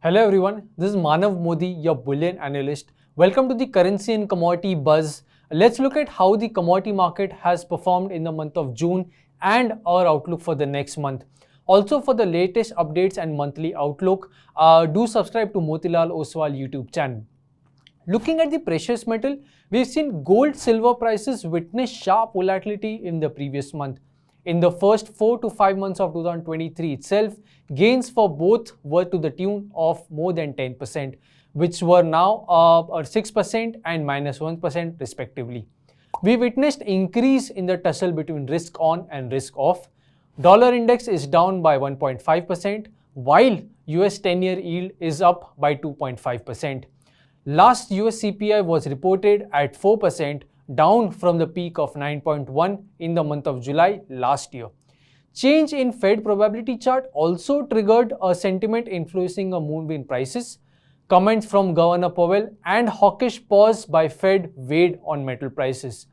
Hello everyone, this is Manav Modi, your bullion analyst. Welcome to the Currency and Commodity Buzz. Let's look at how the commodity market has performed in the month of June and our outlook for the next month. Also, for the latest updates and monthly outlook, do subscribe to Motilal Oswal YouTube channel. Looking at the precious metal, we've seen gold, silver prices witness sharp volatility in the previous month. In the first 4 to 5 months of 2023 itself, gains for both were to the tune of more than 10%, which were now 6% and minus 1% respectively. We witnessed increase in the tussle between risk on and risk off. Dollar index is down by 1.5%, while US 10-year yield is up by 2.5%. Last US CPI was reported at 4%, down from the peak of 9.1 in the month of July last year. Change in Fed probability chart also triggered a sentiment influencing a move in prices. Comments from Governor Powell and hawkish pause by Fed weighed on metal prices.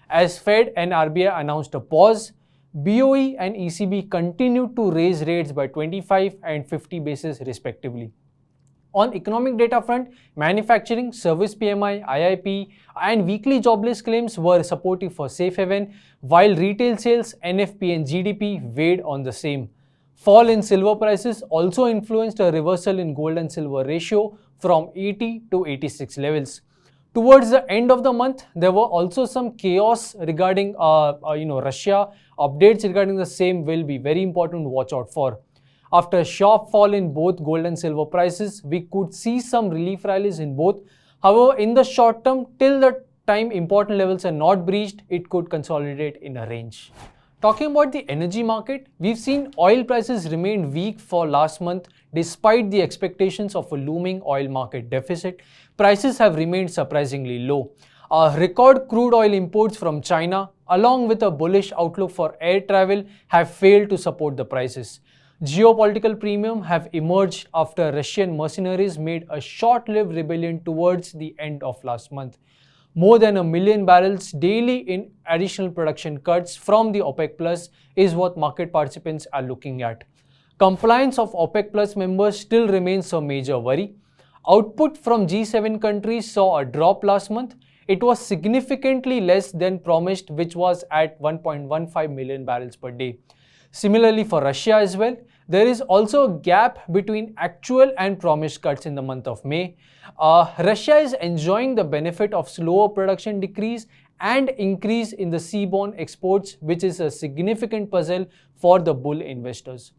As Fed and RBI announced a pause, BOE and ECB continued to raise rates by 25 and 50 basis respectively. On economic data front, manufacturing, service PMI, IIP and weekly jobless claims were supportive for safe haven, while retail sales, NFP and GDP weighed on the same. Fall in silver prices also influenced a reversal in gold and silver ratio from 80 to 86 levels. Towards the end of the month, there were also some chaos regarding Russia. Updates regarding the same will be very important to watch out for. After a sharp fall in both gold and silver prices, we could see some relief rallies in both. However, in the short term, till the time important levels are not breached, it could consolidate in a range. Talking about the energy market, we've seen oil prices remain weak for last month despite the expectations of a looming oil market deficit. Prices have remained surprisingly low. Record crude oil imports from China, along with a bullish outlook for air travel, have failed to support the prices. Geopolitical premium have emerged after Russian mercenaries made a short-lived rebellion towards the end of last month. More than 1 million barrels daily in additional production cuts from the OPEC Plus is what market participants are looking at. Compliance of OPEC Plus members still remains a major worry. Output from G7 countries saw a drop last month. It was significantly less than promised, which was at 1.15 million barrels per day. Similarly for Russia as well, there is also a gap between actual and promised cuts in the month of May. Russia is enjoying the benefit of slower production decrease and increase in the seaborne exports, which is a significant puzzle for the bull investors.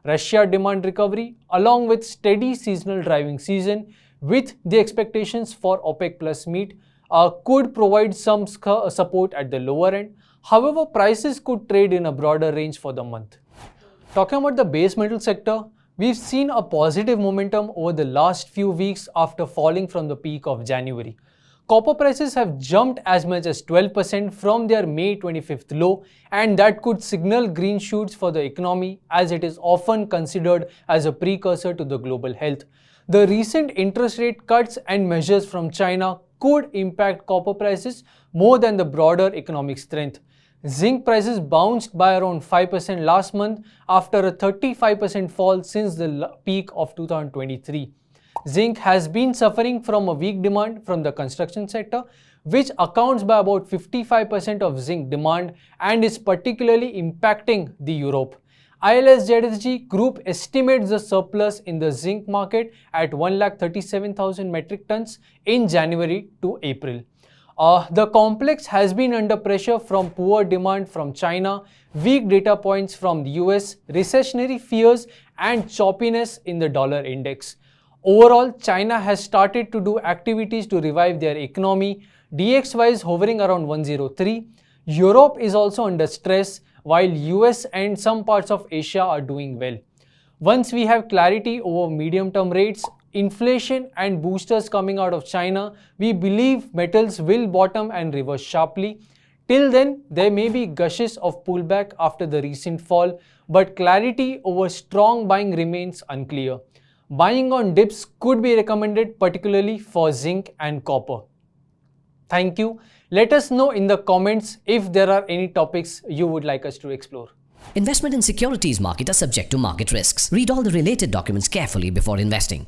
Russia demand recovery along with steady seasonal driving season with the expectations for OPEC Plus meet could provide some support at the lower end. However, prices could trade in a broader range for the month. Talking about the base metal sector, we've seen a positive momentum over the last few weeks after falling from the peak of January. Copper prices have jumped as much as 12% from their May 25th low, and that could signal green shoots for the economy as it is often considered as a precursor to the global health. The recent interest rate cuts and measures from China could impact copper prices more than the broader economic strength. Zinc prices bounced by around 5% last month after a 35% fall since the peak of 2023. Zinc has been suffering from a weak demand from the construction sector, which accounts by about 55% of zinc demand and is particularly impacting the Europe. ILS-ZSG Group estimates the surplus in the zinc market at 137,000 metric tons in January to April. The complex has been under pressure from poor demand from China, weak data points from the US, recessionary fears and choppiness in the dollar index. Overall, China has started to do activities to revive their economy. DXY is hovering around 103. Europe is also under stress, while US and some parts of Asia are doing well. Once we have clarity over medium-term rates, inflation and boosters coming out of China, we believe metals will bottom and reverse sharply. Till then, there may be gushes of pullback after the recent fall, but clarity over strong buying remains unclear. Buying on dips could be recommended, particularly for zinc and copper. Thank you. Let us know in the comments if there are any topics you would like us to explore. Investment in securities market are subject to market risks. Read all the related documents carefully before investing.